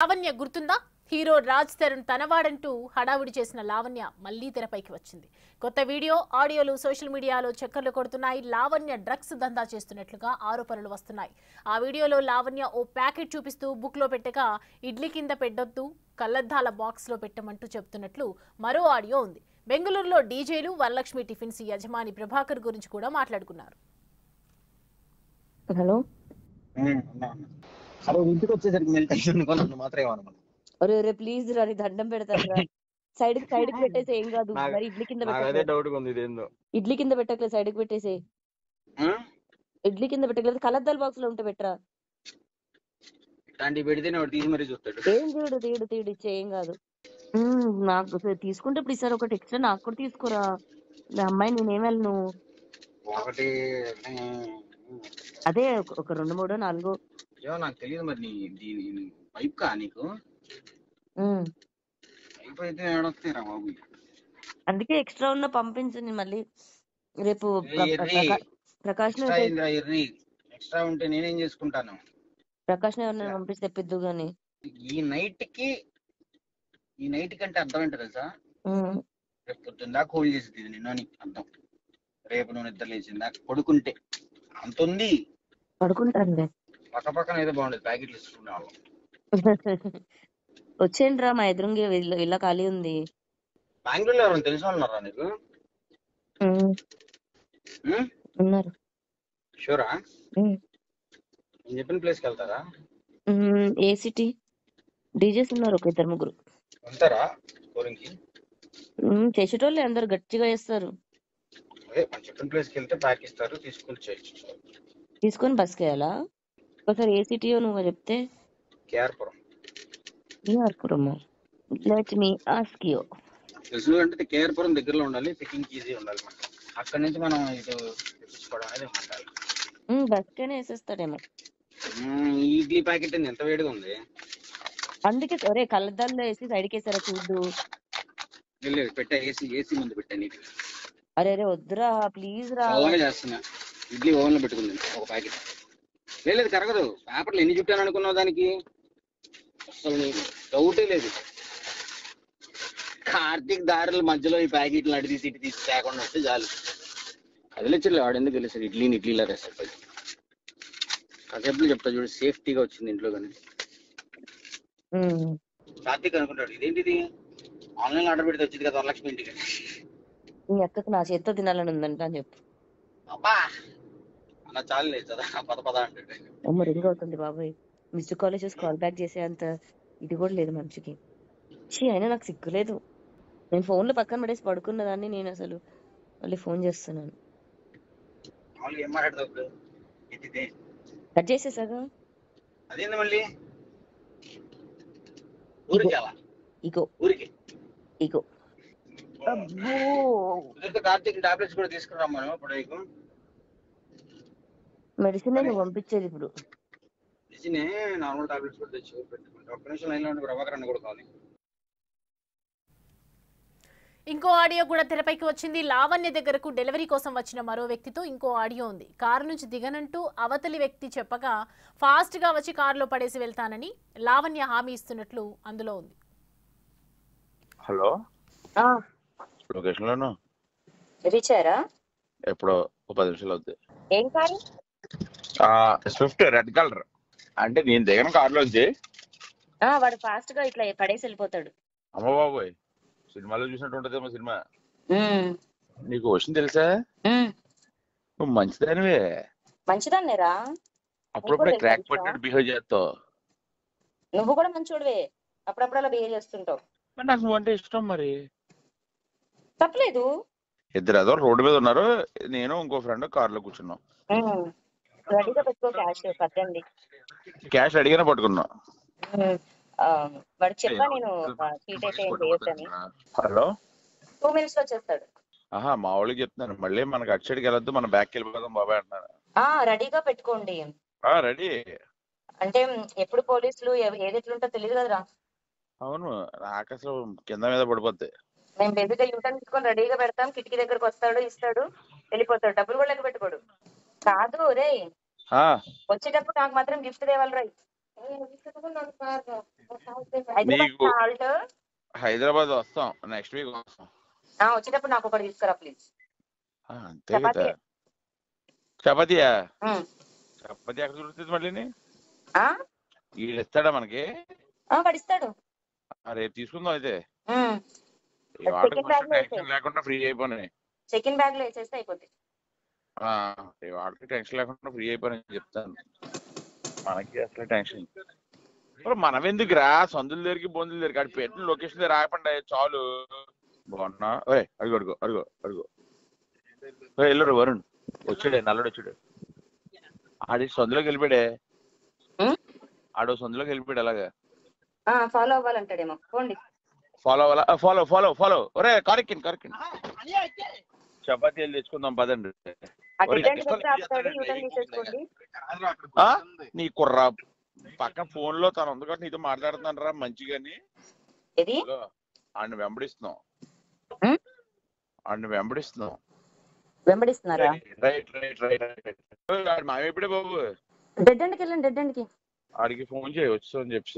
లావణ్య గుర్తుందా? హీరో రాజ్ తరుణ్ తనవాడంటూ హడావుడి చేసిన లావణ్య మళ్లీ తెరపైకి వచ్చింది. కొత్త వీడియో, ఆడియోలు సోషల్ మీడియాలో చక్కర్లు కొడుతున్నాయి. లావణ్య డ్రగ్స్ దందా చేస్తున్నట్లుగా ఆరోపణలు వస్తున్నాయి. ఆ వీడియోలో లావణ్య ఓ ప్యాకెట్ చూపిస్తూ బుక్ లో పెట్టగా ఇడ్లీ కింద పెట్టొద్దు, కళ్లద్దాల బాక్స్ లో పెట్టమంటూ చెబుతున్నట్లు మరో ఆడియో ఉంది. బెంగళూరులో డీజేలు వరలక్ష్మి టిఫిన్స్ యజమాని ప్రభాకర్ గురించి కూడా మాట్లాడుకున్నారు. హలో అరే ఇంటికి వచ్చేసరికి మెల్ట్ అయ్యి మాత్రం ఏమన్నా అరే రే ప్లీజ్ రా, నీ దండం పెడతాను రా. సైడ్ కి పెట్టేసి ఏం కాదు. మరి ఇడ్లీ కింద పెట్టలేదు, ఇడ్లీ కింద పెట్టకలేదు, సైడ్ కి పెట్టేసి ఇడ్లీ కింద పెట్టకలేదు, కలద్దాల బాక్స్ లో ఉంటే పెట్టరా. ఏం తీడు ఇచ్చే ఏం కాదు. నాకు తీసుకుంటే ఇప్పుడు ఈసారి ఒకటి ఎక్స్ట్రా నాకు కూడా తీసుకోరా. అమ్మాయి నేనేం వెళ్ళను. అదే ఒక 2, 3, 4 నాకు తెలియదు. మరి పైప్ కా నీకు అయితే ఏడొస్తాయిరా బాబు. అందుకే ఎక్స్ట్రా ఉన్న పంపించండి. మళ్ళీ రేపు ప్రకాష్ ఎక్స్ట్రా ఉంటే నేనేం చేసుకుంటాను. ప్రకాష్ ఎవరిని పంపిస్తే తెప్పిద్దు గాని ఈ నైట్ కంటే అర్థం ఏంటో తెలుసా? రేపు పొద్దున్న దాకా హోల్డ్ చేసేది నిన్ను అని అర్థం. రేపు నువ్వు నిద్ర లేచిందా పడుకుంటే అంత ఉంది. పడుకుంటానులే. పక్కన ఏదో బాగుండేది ప్యాకెట్లు ఇస్తున్నా వాళ్ళు. వచ్చేయండి రా, మా ఎదురుంగి ఇళ్ళ ఖాళీ ఉంది. బెంగళూరులో ఎవరైనా తెలిసిన వాళ్ళు ఉన్నారా నీకు? ఉన్నారు. షూరా? నేను చెప్పిన ప్లేస్కి వెళ్తారా? ఏ సిటీ? డీజేస్ ఉన్నారు, ఒక 2, 3 ఉంటారా స్కోరింగ్కి? చేసేటోళ్ళే, అందరు గట్టిగా చేస్తారు. అదే మన చెప్పిన ప్లేస్కి వెళ్తే ప్యాక్ ఇస్తారు, తీసుకొని చేయొచ్చు. తీసుకొని బస్కి వెళ్ళాలా? ఒకసారి ఏ సిటీయో నువ్వు చెప్తే. KR Puram. Let me ask you. తెలుసు అంటే కేఆర్పురం దగ్గరలో ఉండాలి, పికింగ్ ఈజీ ఉండాలి. మనకి అక్కడ నుంచి మనం ఇటు తెప్పించుకోవడం అనేది ఉండాలి. బస్కనే వేసేస్తాడేమో. ఇడ్లీ ప్యాకెట్ ఎంత వేడిగా ఉంది. అందుకే ఒరే కళ్ళద్దాల్లో వేసి సైడ్కి వేసారా చూడు. పెట్టా, ఏసీ ముందు పెట్టా నీకు. అరే రే వద్దురా ప్లీజ్ రా. అలాగే చేస్తున్నా. ఇడ్లీ ఓవెన్ లో పెట్టుకుంది ఒక ప్యాకెట్. లేదు కరగదు. పేపర్లు ఎన్ని చుట్టాను అనుకున్నావు దానికి? అసలు డౌటే లేదు. కార్తీక్ దారుల మధ్యలో ఈ ప్యాకెట్లు అడిగి ఇటు తీసి తేకుండా వస్తే చాలు. కదిలిచ్చలే వాడు, ఎందుకు తెలిసారు ఇడ్లీలా వేస్తారు. కాసేపు చెప్తా చూడు, సేఫ్టీగా వచ్చింది ఇంట్లో. కానీ కార్తీక్ అనుకుంటాడు ఇదేంటిది ఆన్లైన్ ఆర్డర్ పెడితే వచ్చింది కదా వరలక్ష్మి ఇంటికి. నీ అక్కకు నా చేత్తో తినాలని ఉందంట అని చెప్పు. అబ్బా అలా చాలు లేదు కదా, పద అంటే అమ్మ రింగ్ అవుతుంది బాబాయ్. మిస్డ్ కాలేజెస్ కాల్ బ్యాక్ చేసే అంత ఇది కూడా లేదు మనిషికి. అయినా నాకు సిగ్గులేదు. నేను ఫోన్లో పక్కన పడేసి పడుకున్నదాన్ని, నేను అసలు మళ్ళీ ఫోన్ చేస్తున్నాను. కట్ చేసేసాగా. అదేంది మళ్ళీ ఇగో అబ్బో. కార్తీక్ టాబ్లెట్స్ కూడా తీసుకున్నాం మనం. ఇప్పుడు మెడిసిన్ నువ్వు పంపించేది ఇప్పుడు. మెడిసిన్ నార్మల్ టాబ్లెట్స్ కూడా తెచ్చి పెట్టుకుంటా. ఒక్క నిమిషం లైన్లో ఉండి ప్రభాకర్ అన్న కూడా కావాలి. ఇంకో ఆడియో కూడా తెరపైకి వచ్చింది. లావణ్య దగ్గరకు డెలివరీ కోసం వచ్చిన మరో వ్యక్తితో ఇంకో ఆడియో ఉంది. కారు నుంచి దిగనంటూ అవతలి వ్యక్తి చెప్పగా ఫాస్ట్ గా వచ్చి కారులో పడేసి వెళ్తానని లావణ్య హామీ ఇస్తున్నట్లు అందులో ఉంది. హలో, లొకేషన్ లోను రీచారా? ఎప్పుడో 10 నిమిషాలు అవుతుంది. ఏం కారు? Swift red colour. అంటే నేను దిగిన కారులోంచి వాడు ఫాస్ట్ గా ఇట్లా పడేసి వెళ్ళిపోతాడు. అమ్మ బాబోయ్, సినిమాలో చూసినట్టు ఉంటదేమో సినిమా. నీకు విషయం తెలుసా? నువ్వు మంచిదానివే. మంచిదాన్నేరా. అప్పుడప్పుడే క్రాక్ పట్టినట్టు బిహేవ్ చేస్తావు. నువ్వు కూడా మంచోడివే, అప్పుడప్పుడు అలా బిహేవ్ చేస్తుంటావు. నాకు నువ్వు అంటే ఇష్టం. మరి తప్పలేదు. ఇద్దరు ఏదో రోడ్డు మీద ఉన్నారు, నేను ఇంకో ఫ్రెండ్ కారులో కూర్చున్నాం. రెడీగా పెట్టుకో, క్యాష్ కట్టండి. క్యాష్ అడిగినా పట్టుకున్నా. వాడు చెప్పా నేను సీట్ అయితే ఏం చేయొద్దని. హలో, 2 minutes లో వచ్చేస్తాడు. మా వాళ్ళకి చెప్తున్నాను, మళ్ళీ మనకి అటు సైడ్కి వెళ్ళొద్దు, మన బ్యాక్ వెళ్ళిపోదాం బాబాయ్ అంటున్నాను. రెడీగా పెట్టుకోండి. రెడీ అంటే ఎప్పుడు పోలీసులు ఏది ఎట్లుంటో తెలియదు కదరా. అవును, నాకు అసలు కింద మీద పడిపోద్ది. మేము బేబీగా యూటర్న్ తీసుకొని రెడీగా పెడతాం. కిటికీ దగ్గరకు వస్తాడు, ఇస్తాడు, వెళ్ళిపోతాడు. డబ్బులు కూడా లెక్క పెట్టుకోడు. కాదు రే, వచ్చేటప్పుడు నాకు మాత్రం గిఫ్ట్ తేవాలి రా. నీకు సాల్ట్ హైదరాబాద్ వస్తాం, నెక్స్ట్ వీక్ వస్తాం. వచ్చేటప్పుడు నాకు ఒకటి తీసుకురా ప్లీజ్. అంతే కదా. చపాతీయా? చపాతీ ఎక్కడ దొరుకుతుంది మళ్ళీ? వీళ్ళు ఇస్తాడా మనకి? వాడు ఇస్తాడు. రేపు తీసుకుందాం అయితే. టెన్షన్ లేకుండా ఫ్రీ అయిపోయినాయి. చెకిన్ బ్యాగ్ లో వేసేస్తే అయిపోతుంది. వాడికి టెన్షన్ లేకుండా ఫ్రీ అయిపోయినాయి చెప్తాను. మనకి అసలు టెన్షన్. మనం ఎందుకురా సందుల దగ్గరికి బొందుల దగ్గరికి అటు పెట్టిన లొకేషన్ దగ్గర రాయపండి చాలు. బాగున్నా అడుగు అడుగు అడుగు అడుగు వెళ్ళరు వరుణ్ వచ్చాడే, నల్లడు వచ్చాడు. ఆడి సందులోకి వెళ్ళిపోయాడే, ఆడు సందులోకి వెళ్ళిపోయాడు. అలాగా ఫాలో అవ్వాలంటాడేమో. ఫాలో అవ్వాలా? Follow follow follow. ఒరే కరెక్ట్ కరెక్ట్. చపాతీలు తెచ్చుకుందాం పదండి. నీ కుర్రా పక్కన ఫోన్ లో తను ఉంది కాబట్టి నీతో మాట్లాడుతున్నాను రా మంచిగాని. ఆడిని వెంబడిస్తున్నాం, ఆడిని వెంబడిస్తున్నాం. వెంబడిస్తున్నారా? Right right right right. మావి ఎప్పుడే బాబు? డెడ్ ఎండ్కి వెళ్ళండి, డెడ్ ఎండ్కి. ఆడికి ఫోన్ చేయి వచ్చి అని చెప్పి.